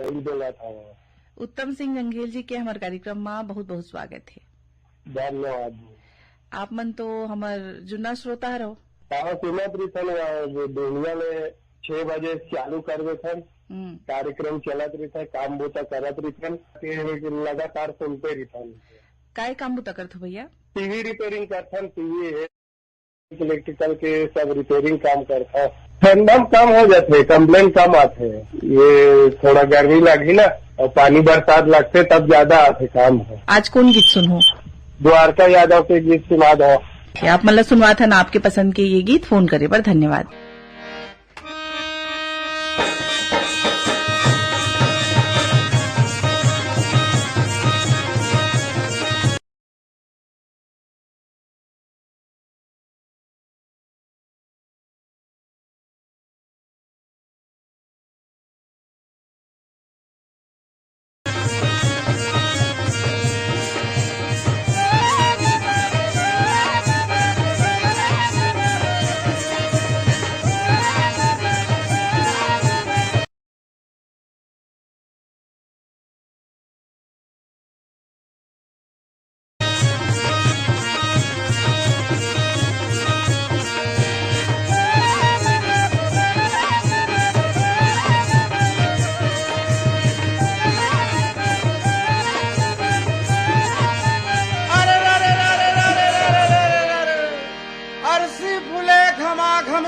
सही बोला था। उत्तम सिंह जंघेल जी के हमारे कार्यक्रम में बहुत बहुत स्वागत है। धन्यवाद। आप मन तो हमार जुन्ना श्रोता रहो। सुनत रही दुनिया में 6 बजे चालू कर देते कार्यक्रम चलत रही काम बोता करत रही लगातार सुनते रही। काय काम बोता करते भैया? टीवी रिपेयरिंग करथन, टीवी है इलेक्ट्रिकल के सब रिपेयरिंग काम करता। ठंडा कम हो जाते, कंप्लेन कम आते। ये थोड़ा गर्मी लगी ना और पानी बरसात लगते तब ज्यादा आते काम है। आज कौन गीत सुनो? द्वारका यादव के गीत सुना दो। आप मतलब सुनवा था ना, आपके पसंद के ये गीत फोन करे पर धन्यवाद।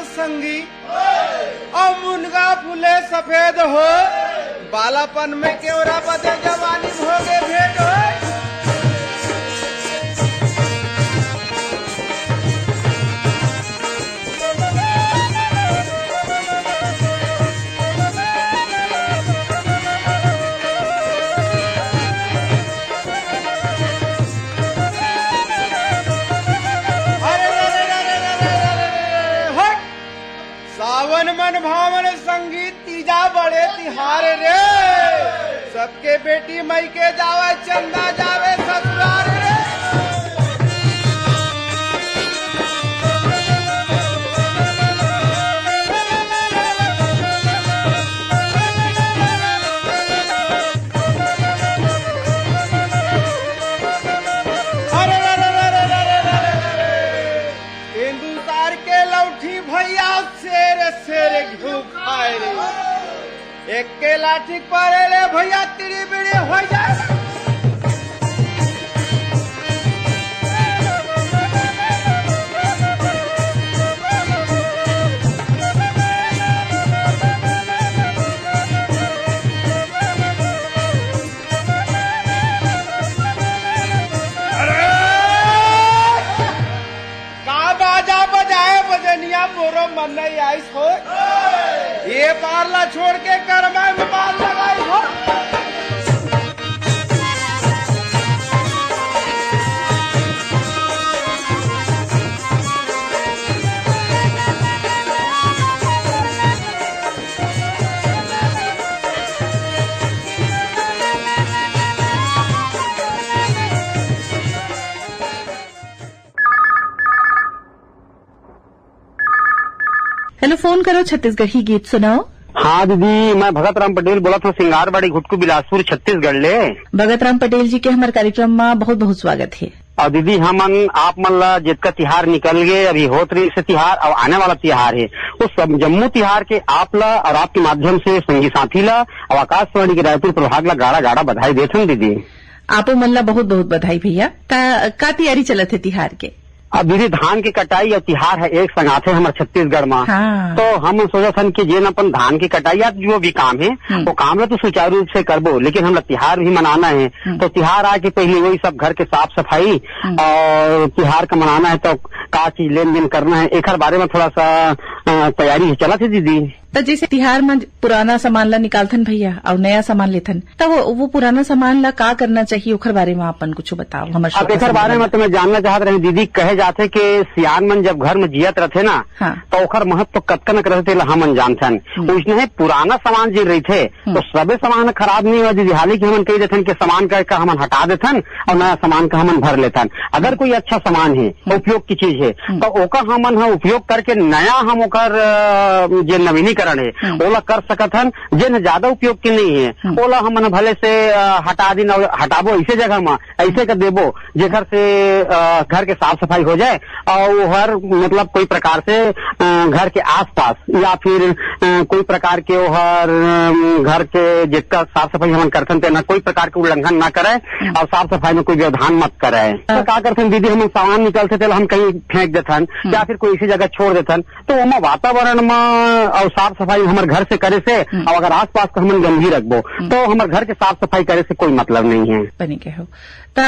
संगी और मुनगा फूले सफेद हो, बालापन में केवरा बदे जवानी भोगे भेंट हो। सावन मन भावन संगीत तीजा बड़े तिहार रे, सबके बेटी मई के जावे चंदा जावे ससुराल रे। हिंदुस्तान के लौठी भैया शेर शेर घू खाए रे, एक के लाठी पड़े ले भैया तिड़ी बिड़ी हो जाए। मोरो मन नहीं आई हो, ये पारला छोड़ के कर्मा में माल लगाई हो। हेलो, फोन करो छत्तीसगढ़ी गीत सुनाओ। हाँ दीदी, मैं भगत राम पटेल बोला था, सिंगारबाड़ी घुटकू बिलासपुर छत्तीसगढ़ ले। भगत राम पटेल जी के हमारे कार्यक्रम में बहुत बहुत स्वागत है। और दीदी हमन आप मन ला जितका तिहार निकल गए अभी होत रही से तिहार और आने वाला तिहार है, उस सब जम्मू तिहार के आप ला और आपके माध्यम से संगी साथी ला और आकाशवाणी के रायपुर प्रभाग ला गाड़ा गाड़ा बधाई देते दीदी। आपो मन ला बहुत बहुत बधाई भैया। का तैयारी चलत है तिहार के? अब दीदी धान की कटाई और तिहार है एक संगाथे हमारे छत्तीसगढ़ में। हाँ। तो हम सोचा था कि जे अपन धान की कटाई या जो भी काम है वो काम ला तो सुचारू रूप से करबो, लेकिन हम तिहार भी मनाना है। तो तिहार आके पहले वही सब घर के साफ सफाई और तिहार का मनाना है, तो का चीज लेन देन करना है, एक बारे में थोड़ा सा तैयारी चला थी दीदी। तो जैसे तिहार में पुराना सामान ला निकालथन भैया और नया सामान लेथन, तो वो पुराना सामान ला का करना चाहिए ओखर बारे में आपन कुछ बताओ। अब एक बारे में तो मैं जानना चाहत रहे दीदी, कहे जाते कि सियान मन जब घर में जियत रहते ना, हाँ। तो ओखर महत्व कतकन रहते हमन जानथन। उसने पुराना सामान जो रही थे तो सबे सामान खराब नहीं हुआ दीदी, हालांकि हमन कही देथन कि सामान का हमन हटा देथन और नया सामान का हमन भर लेथन। अगर कोई अच्छा सामान है, उपयोग की चीज है, तो ओका हमन उपयोग करके नया हम ओकर जो नवीनीकरण उपकरण है ओला कर सकत हन, जिन ज्यादा उपयोग के नहीं है ओला हमन भले से हटा दिन हटाबो ऐसे जगह में ऐसे कर देबो जेकर से घर के साफ सफाई हो जाए और हर मतलब कोई प्रकार से घर के आसपास या फिर कोई प्रकार के हर घर के जितना साफ सफाई हम करथन तेना कोई प्रकार के उल्लंघन ना करे और साफ सफाई में कोई व्यवधान मत करे। तो क्या करथन दीदी, हम सामान निकलते थे हम कहीं फेंक देथन या फिर कोई इसी जगह छोड़ देथन, तो वहाँ वातावरण में और साफ सफाई हमारे घर से करे से और अगर आसपास को हम गंदगी रखबो तो हमारे घर के साफ सफाई करे से कोई मतलब नहीं है। बनी के हो तो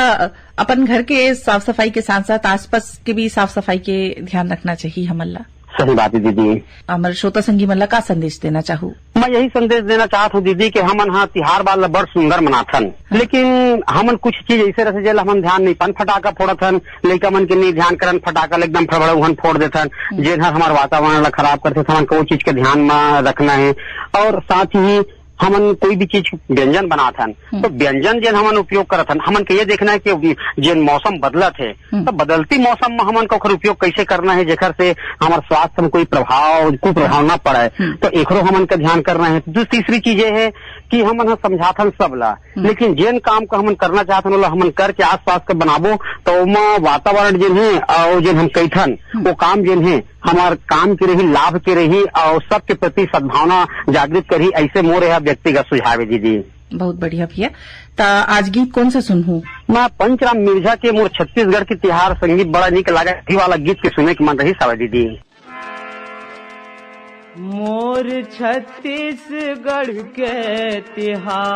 अपन घर के साफ सफाई के साथ साथ आसपास के भी साफ सफाई के ध्यान रखना चाहिए हमला। सही बात है दीदी। हमारे श्रोता संगी मल्ला का संदेश देना चाहूँ? मैं यही संदेश देना चाहता हूँ दीदी कि हमन हाँ तिहार वाला बड़ सुंदर मनाथन, लेकिन हमन कुछ चीज ऐसे रहे जेल हमन ध्यान नहीं पान फटाका फोड़थन, लड़का मन के नहीं ध्यान करन फटाका एकदम फड़फड़ाउहन फोड़ देथन जेन हमारे वातावरण ला खराब करते। हमन को वो चीज के ध्यान में रखना है और साथ ही हमन कोई भी चीज व्यंजन बनाथन तो व्यंजन जिन हमन उपयोग करथन हमन के ये देखना है कि जिन मौसम बदलत है तो बदलती मौसम में हमन को उपयोग कैसे करना है जेकर से हमारे स्वास्थ्य में कोई कुप्रभाव न पड़े, तो एकरो हमन का ध्यान करना है। तो तीसरी चीज ये है कि हमन समझाथन सबला, लेकिन जिन काम को हमन करना चाहथन ओला हमन करके आसपास के बनाबो तो वातावरण जिन है और जिन हम कैथन वो काम जिन है हमार काम की रही लाभ की रही और सबके प्रति सद्भावना जागृत करी, ऐसे मोर यह व्यक्तिगत सुझाव है दीदी। बहुत बढ़िया भैया। तो आज गीत कौन सा सुनूं? मैं पंचराम मिर्जा के मोर छत्तीसगढ़ की तिहार संगीत बड़ा निक लगा वाला गीत के सुने के मन रही सावे दीदी। मोर छत्तीसगढ़ के तिहार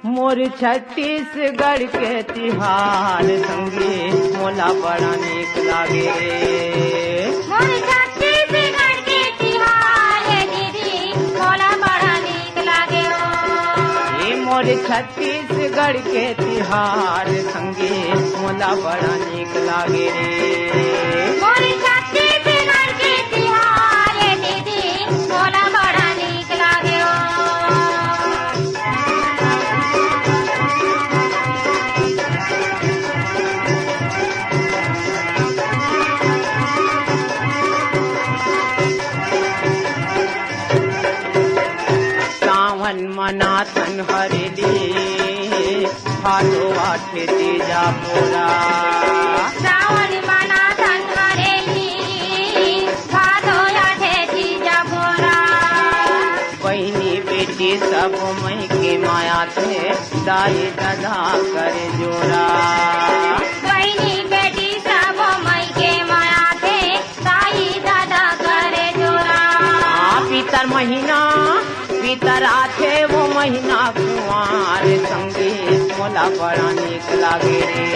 मोर छत्तीसगढ़ के तिहार संगे मोला बड़ा नीक लागे रे। मोर छत्तीसगढ़ के तिहार दीदी मोला बड़ा नीक लागे ओ। ये मोर छत्तीसगढ़ के तिहार संगे मोला बड़ा नीक लागे रे। मोर छत्तीसगढ़ के तिहार दीदी मोला बड़ा नीक लागे ओ। मनाथन हरेली भादो आठे तेजा पोरा। सावन मनाथन हरेली भादो आठे तेजा पोरा। बहनी बेटी सब मई के माया थे दाई दादा कर जोड़ा। बहनी बेटी सब मई के माया थे दाई दादा कर जोड़ा। पितर महीना पितर आथे वो महीना कुंवार संगे मोला बड़ा नीक लागे रे।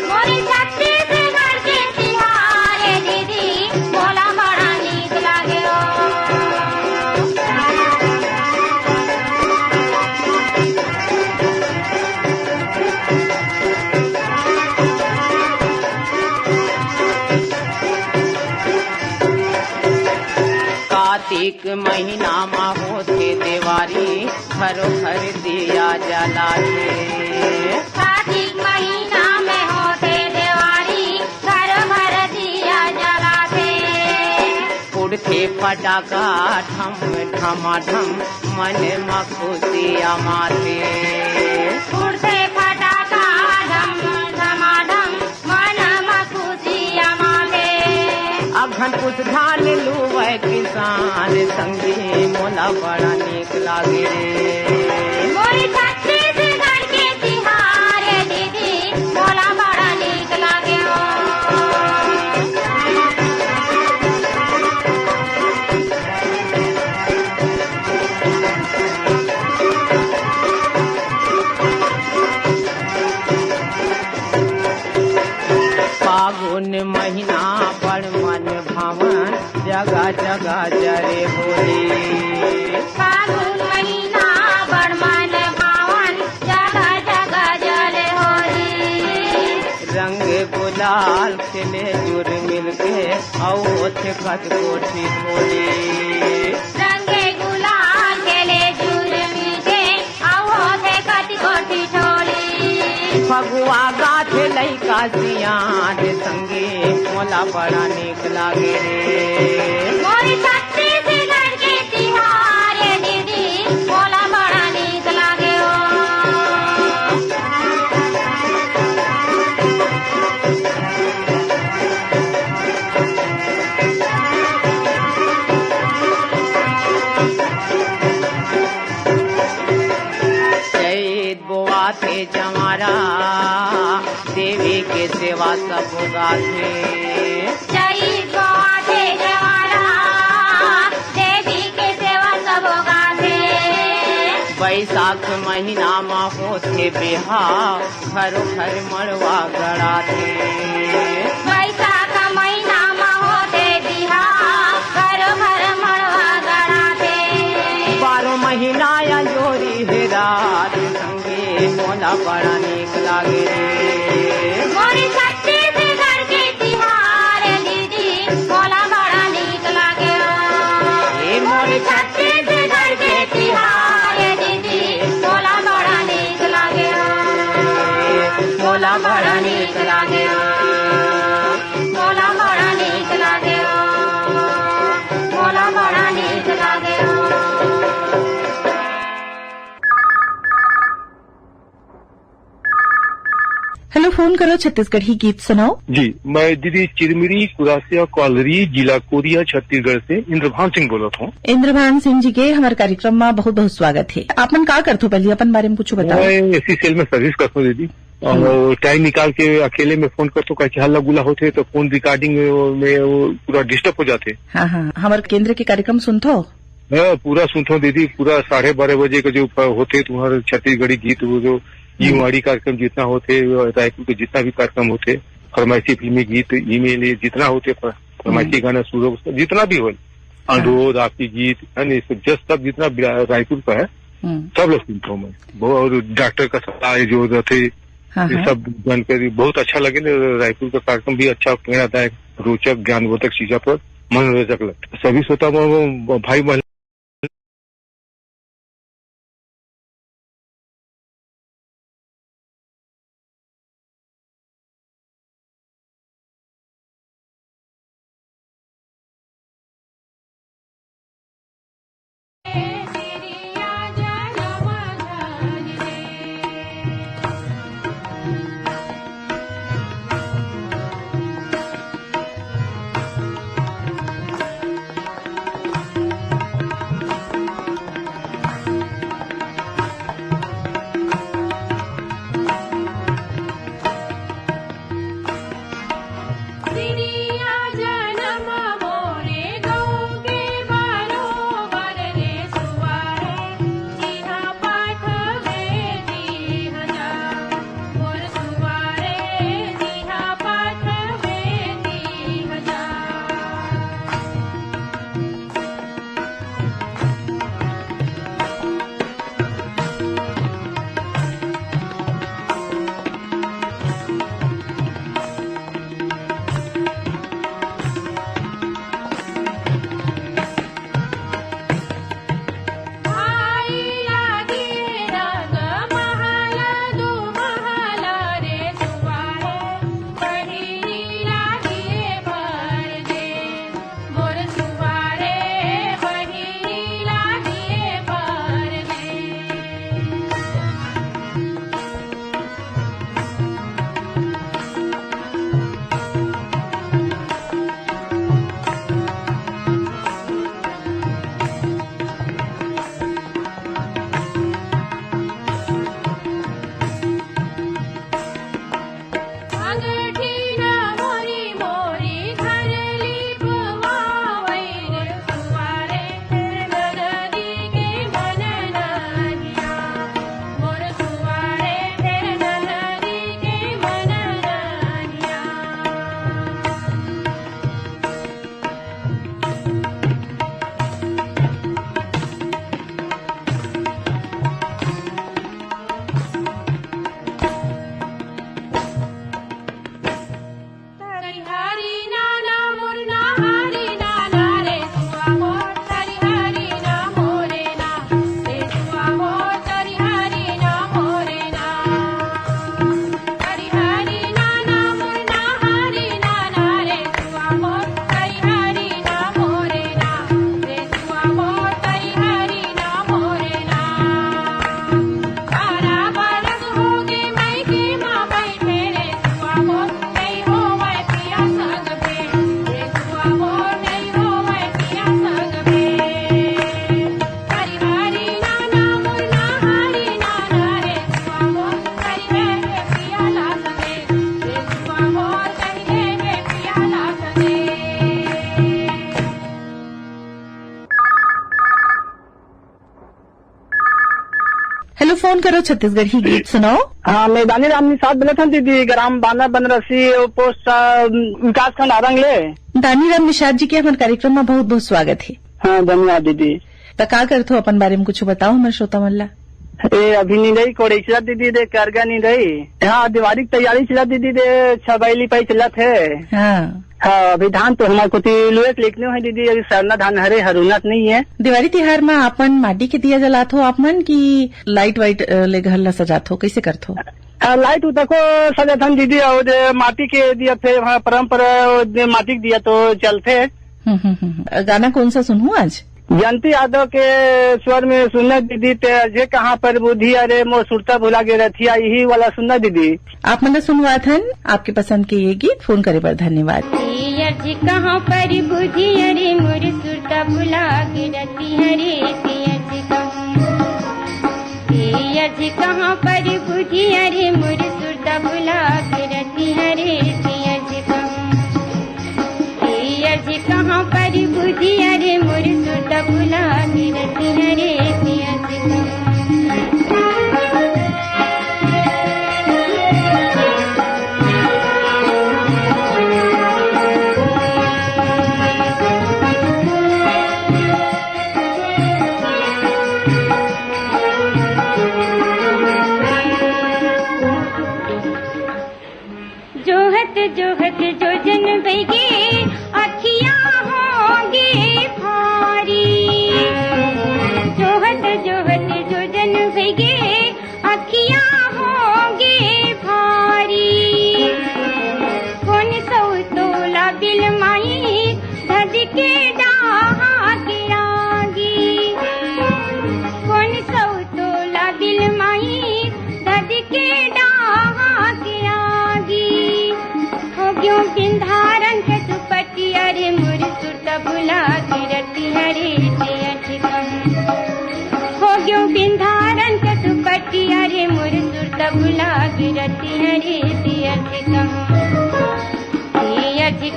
मोर छत्तीसगढ़ के तिहार दीदी मोला बड़ा नीक लागे ओ। कार्तिक महीना मा होते देवारी घरो घर दिया जलाते। कार्तिक महीना में होते देवारी घरो घर दिया जलाते। उड़ते पटाखा ढम ढमाढम मन में खुशियाँ माते। उड़ते पटाखा ढम ढमाढम मन में खुशियाँ माते। अघन कुछ धान लुवै किसान संगे मोला बड़ा नीक लागे रे। मोर छत्तीसगढ़ के तिहार दीदी मोला बड़ा नीक लागे ओ। फागुन महीना बड़ मन भावन जगह जगह जरे होली। फागुन महीना बड़ मन भावन जगह जगह जरे होली। रंग गुलाल खेले जुर मिल के औ थे कत कोठी खोली। रंगे गुलाल खेले जुर मिलके आओ थे कति कोठी ठोली। फगुआ गाथे लैका सियान संगे मोला बड़ा नीक लागे रे। मोरी छत्तीसगढ़ के तिहार रे दीदी मोला बड़ा नीक लागे हो। चैत बोआ थे जमारा देवी के सेवा सब गाथे। चैत बोआथे जवारा देवी के सेवा सब गाथे। बैसाख महीना में होथे बिहाव घरो घर मड़वा गड़ाथे। बैसाख महीना में होते बिहाव घरो घर मड़वा गड़ाथे। 12 महीना या जोरी है रात संगे मोला बड़ा नीक लागे रे। मोरी छत्तीसगढ़ के तिहार रे दीदी मोला बड़ा नीक लागे हो। ए मोरी छत्तीसगढ़ के तिहार रे दीदी मोला बड़ा नीक लागे हो। मोला बड़ा नीक लागे हो। मोला बड़ा नीक लागे हो। मोला बड़ा नीक लागे हो। हेलो, फोन करो छत्तीसगढ़ी गीत सुनाओ। जी, मैं दीदी चिरमिरी कुरासिया कॉलरी जिला कोरिया छत्तीसगढ़ से इंद्रभान सिंह बोल रहा हूँ। इंद्रभान सिंह जी के हमारे कार्यक्रम में बहुत बहुत स्वागत है। आप मन का करते हो, पहले अपन बारे में कुछ बताओ। मैं एसी सेल में सर्विस करता हूँ दीदी, और टाइम निकाल के अकेले में फोन करता हूँ, हल्ला गुला होते तो फोन रिकॉर्डिंग में वो पूरा डिस्टर्ब हो जाते। हाँ हाँ, हमारे केंद्र के कार्यक्रम सुनते हो। पूरा सुनता हूँ दीदी, पूरा 12:30 बजे के जो होते तुम्हारे छत्तीसगढ़ी गीत, वो जो ईमाड़ी कार्यक्रम जितना होते, रायपुर के जितना भी कार्यक्रम होते, फरमाइशी फिल्मी गीत, ईमेल जितना होते, फरमाइशी गाना शुरू जितना भी हो, अनुरोध आपकी गीत है जस्ट सब जितना रायपुर का है सब लोग सुनता हूँ मैं। और डॉक्टर का सलाह जो रहते ये सब जानकारी बहुत अच्छा लगे। रायपुर का कार्यक्रम भी अच्छा प्रेरणादायक, रोचक, ज्ञानवर्धक चीजों पर मनोरंजक लगता है। सभी श्रोता भाई बहन फोन करो छत्तीसगढ़ ही गीत सुनाओ। हाँ, मैं दानी राम निषाद बोला था दीदी, ग्राम बाना बनरसी पोस्ट विकास खंड आरंगले। दानी राम निषाद जी के हमारे कार्यक्रम में बहुत बहुत स्वागत है। हाँ, धन्यवाद दीदी। तो का करते हो अपन बारे में कुछ बताओ हमारे श्रोता मल्ला। ए अभी नहीं रही कोड़ी चला दीदी दे करगा नहीं रही। हाँ, दिवाली की तैयारी चला दीदी दे, छबैली पे चला थे। हाँ, अभी धान तो हमारे को लुएट लिखने है दीदी, अभी सरना धान हरे हरुनत नहीं है। दिवाली त्योहार में आपन माटी के दिया जलात हो आप मन की लाइट वाइट ले घर ला सजात हो, कैसे करत हो? लाइट उतको सजा दीदी, और माटी के दिया थे परम्परा, माटी के दिया तो चलते। गाना कौन सा सुनूं आज? जयंती यादव के स्वर में सुनना दीदी, ते कहाँ पर बुद्धि अरे मोर सुरता भुला गे रथिया, यही वाला सुनना दीदी। आप मन सुनवा थन, आपके पसंद के ये गीत फोन करे पर धन्यवाद। कहाँ पर बुद्धि अरे मोर सुरता भुला गे रथिया रे, कहाँ पर बुद्धि अरे मोर सुरता भुला गे रथिया रे, कहाँ पर बुद्धि अरे मोर सुरता भुला गे रथिया रे। जोहत जोहत जो जन बैगे अखियाँ होंगे भारी, जोहत जोहत जो जन बैगे अखियाँ होंगे भारी। कौन सौ तोला दिल माई धज के डाहा गिरागी, कौन सौ तोला दिल माई धज के डाहा गिरागी। हो क्यों बिंधारन के दुपट्टी अरे मोर सुरता भुला के रथिया रे, हो क्यों बिंधारन के दुपट्टी अरे मोर सुरता भुला के रथिया रे।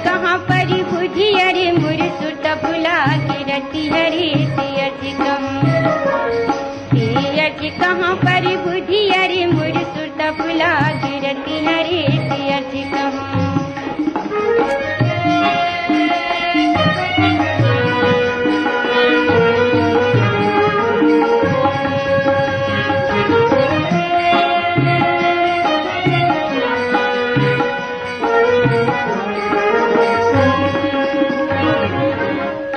कहाँ पर बुद्धि अरे मोर सुरता भुला के रथिया रे, कहाँ पर बुद्धि अरे मोर सुरता भुला के रथिया रे।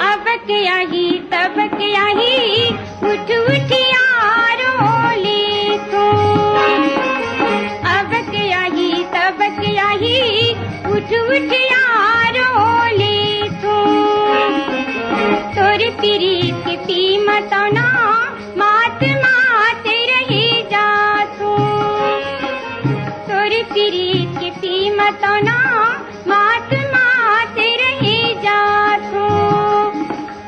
अब क्या ही तब क्या ही उठ उठ यारो ले तू, अब क्या ही तब क्या ही उठ उठ यारो ले तू। तोर प्रीत की कीमत ना मात मात रही जा तू, तोर प्रीत की कीमत ना मात मात रही जा तू।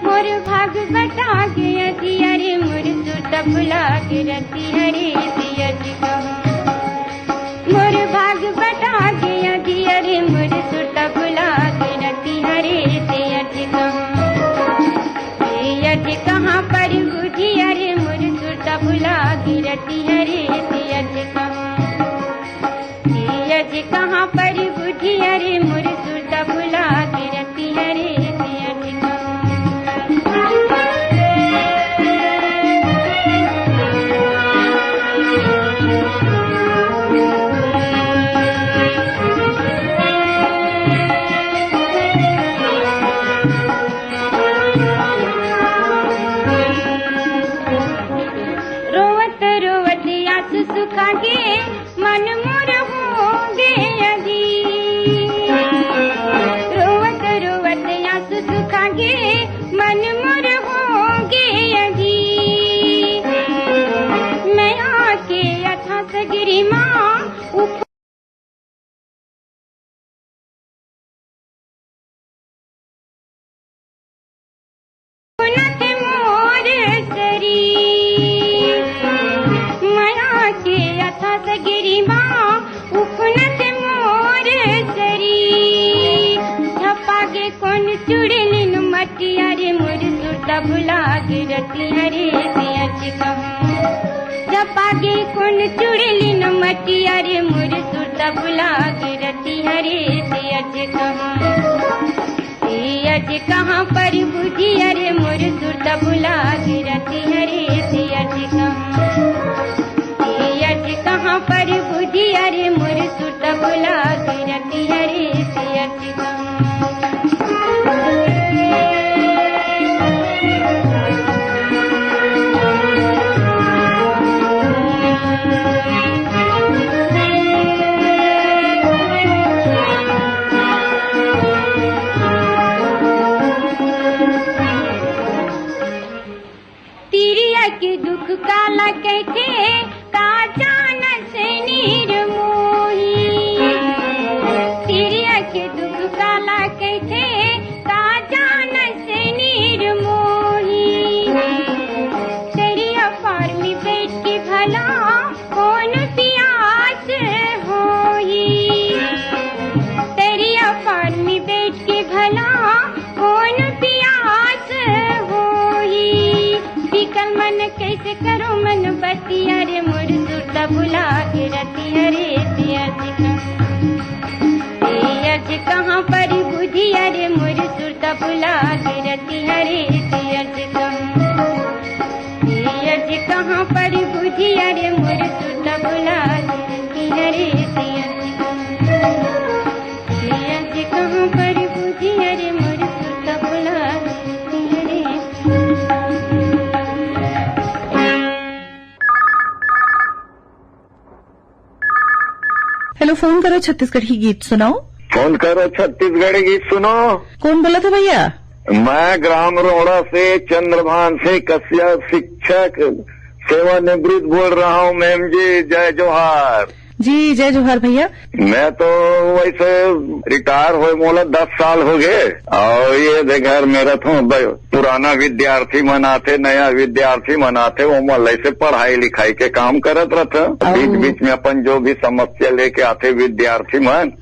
मोर भाग बता गया दिया रे मोर सुरता भुला के रथिया रे, मोर भाग बता गया दिया रे मोर सुरता भुला के रथिया रे। कहाँ पर बुद्धि अरे मोर सुरता भुला के रथिया रे, कहाँ पर बुद्धि अरे मोर सुरता भुला के रथिया रे। रोवत रोवत आस सुखा के मन मोर होंगे यदि, रोवत रोवत आस सुखा के मन मोर होंगे यदि। मैं आके यथा सगिरी माँ गिरी माँ उफनत मोर सरी। झपा के कौन चुड़ैल मटिया रे मोर सुरता भुला के रथिया रे, कहूँ पागे कौन चुड़ली न मटिया रे मोर सुरता बुला के रति हरे से अज कहाँ पर बुझिया रे मोर सुरता बुला के रति हरे से अज कहाँ पर बुझिया रे मोर सुरता बुला के रति हरे से अज के दुख काला कहते का जान से नीर मोही तिरिया के दुख काला कहते का जान से नीर मोही तेरिया फार में बैठ के भला कौन प्यास होही तेरिया फार में बैठ के भला कौन प्यास होही बिकल मन कैसे करो मन बतिया रे मोर सुरता बुला के रति हरे अज कहाँ पर बुझिया रे मोर सुरता बुला के रति हरे अज कहाँ पर बुझिया रे मोर सुरता बुला के रति हरे अज कहाँ पर बुझिया रे मोर सुरता बुला हेलो, फोन करो छत्तीसगढ़ी गीत सुनाओ। फोन करो छत्तीसगढ़ी गीत सुनो। कौन बोला था भैया? मैं ग्राम रोड़ा से चंद्रभान से कश्यप शिक्षक सेवानिवृत्त बोल रहा हूँ। मैम जी जय जोहार। जी जय जोहार भैया। मैं तो वैसे रिटायर हुए मोला 10 साल हो गए और ये देखर मेरा तो पुराना विद्यार्थी मनाते नया विद्यार्थी मनाते वो मल से पढ़ाई लिखाई के काम करत रहते। बीच बीच में अपन जो भी समस्या लेके आते विद्यार्थी मन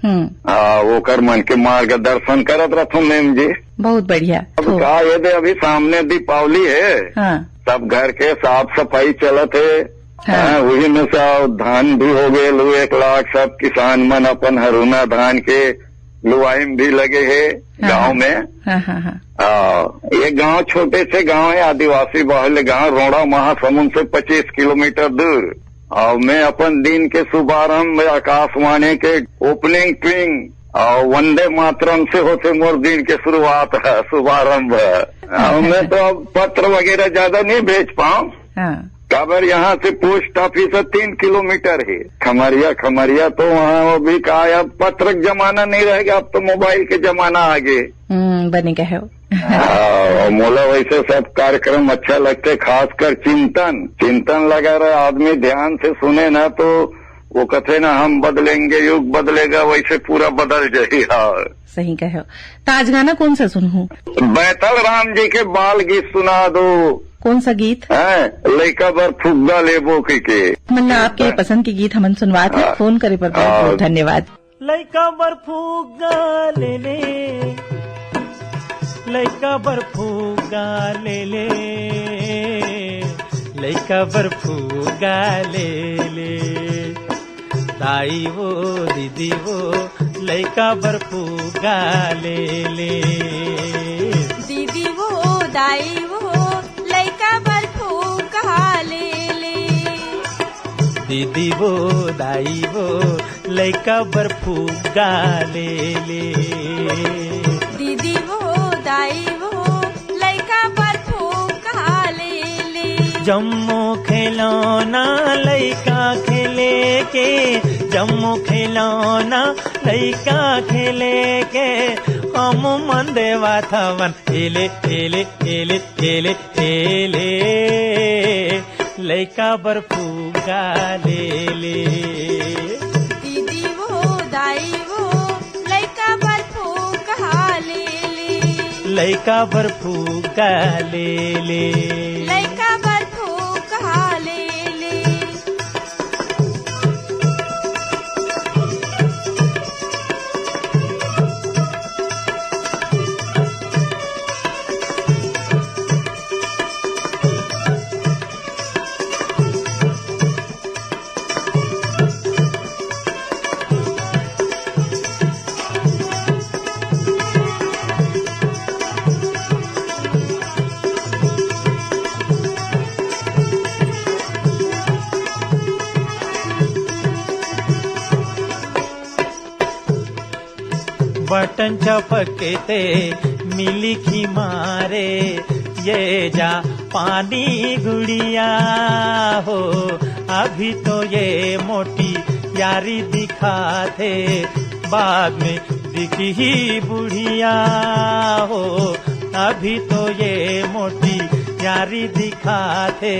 वो कर मन के मार्गदर्शन करत रहता हूँ मैम जी। बहुत बढ़िया। अब का ये दे अभी सामने दीपावली है। सब घर के साफ सफाई चलत है। वही में सब धान भी हो गए 1 लाख सब किसान मन अपन हरूना धान के लुआई भी लगे है गांव में। ये गांव छोटे से गांव है आदिवासी बहुल गांव रोड़ा महासमुंद से 25 किलोमीटर दूर। और मैं अपन दिन के शुभारंभ आकाशवाणी के ओपनिंग ट्विंग और वंदे मातरम से होते मोर दिन के शुरुआत है शुभारंभ। मैं तो अब पत्र वगैरह ज्यादा नहीं भेज पाऊँ काबर यहाँ से पोस्ट ऑफिस 3 किलोमीटर है। खमरिया तो वहाँ वो भी कहा अब पत्र जमाना नहीं रहेगा, अब तो मोबाइल के जमाना आ गए बनेगा है। मोला वैसे सब कार्यक्रम अच्छा लगते, खासकर चिंतन लगा रहा आदमी ध्यान से सुने ना तो वो कहते ना हम बदलेंगे युग बदलेगा वैसे पूरा बदल जाएगा। सही कहे। तो आज गाना कौन सा सुनूं? बैतल राम जी के बाल गीत सुना दो। कौन सा गीत? लइका बर फुग्गा लेबो के मतलब आपके पसंद के गीत हमन सुनवा थे। फोन करे पर बहुत बहुत धन्यवाद। लइका बर फुग्गा ले ले, लइका बर फुग्गा ले ले, लइका बर फुग्गा ले ले, दाई वो दीदी वो लइका बर फुग्गा ले ले, दीदी वो दाई वो लइका बर फुग्गा ले ले, दीदी वो दाई वो लइका बर फुग्गा ले ले, दीदी वो दाई वो लइका बर फुग्गा ले ले। जम्मू खिलौना लइका खेले के, जम्मू खिलौना लइका खेले के, हम मन देवा थवन एले एले एले एले एले, लइका बर फुग्गा ले ले, दीदी वो दाई वो लइका बर फुग्गा ले ले, लइका बर फुग्गा ले ले, लइका बर फुग्गा ले ले। बटन चपकते मिली की मारे ये जा पानी गुड़िया हो। अभी तो ये मोटी यारी दिखाते बाद में दिखी ही बुढ़िया हो। अभी तो ये मोटी यारी दिखाते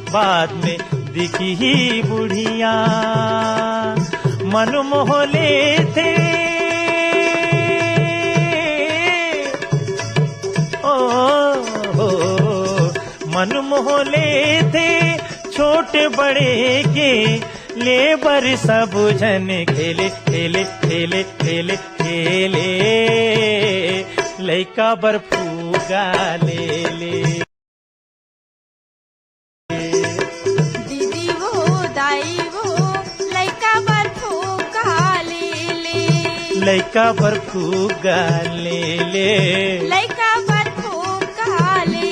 बाद में दिखी ही बुढ़िया। मन मोह लेते मन मोह लेते छोटे बड़े के लेबर सब जन खेले खेले खेले खेले खेले लइका बर्फूगा ले ले। दीदी वो दाई वो लइका बर्फूगा ले ले। लइका बर्फूगा ले ले। लइका बर्फूगा ले ले।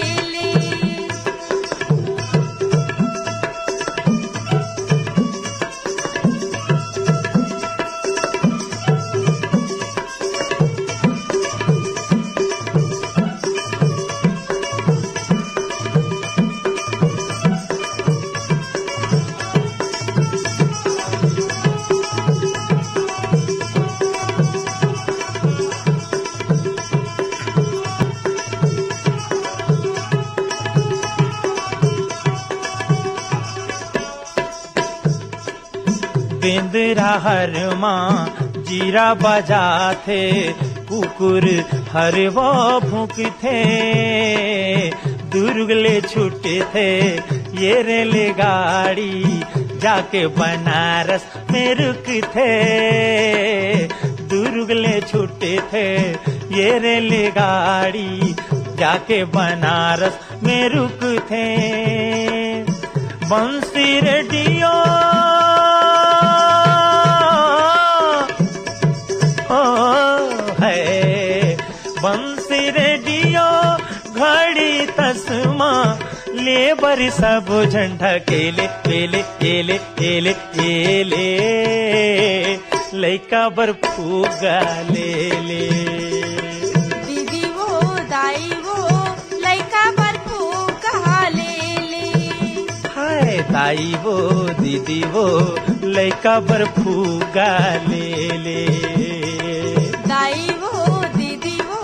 बेंदरा हर माँ जीरा बजाते कुकुर हर वो भूकते दुर्गले छूटे थे ये रेलगाड़ी जाके बनारस में रुकते। दुर्गले छूटे थे ये रेलगाड़ी जाके बनारस में रुकते। बंसी रेडियो बंसी रेडियो घड़ी तस्मा लेबर सब झंडा केले केले केले केले केले लइका बर्फूगा ले ले। दीदी वो दाई वो लइका बर्फूगा ले ले। हाय दाई वो दीदी वो लइका बर्फूगा ले ले। दाई वो दीदी वो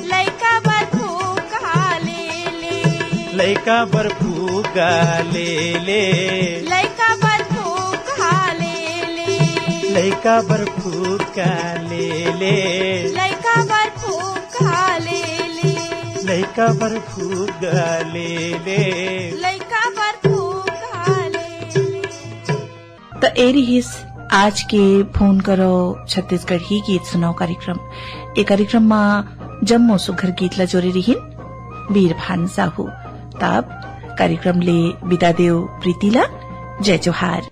लइका बर्फूगा ले ले। लइका बर्फूगा ले ले। लइका बर्फूगा ले ले। लइका बर्फूगा ले ले। लइका बर्फूगा ले ले। लइका बर्फूगा ले ले। लइका बर्फूगा ले ले। तो एरी हिस आज के फोन करो छत्तीसगढ़ ही गीत सुनाओ कार्यक्रम। ए कार्यक्रम में जम्मो सुघर गीत ला जोरे रहीन वीरभान साहू। तब कार्यक्रम ले विदा देव प्रीतिला। जय जोहार।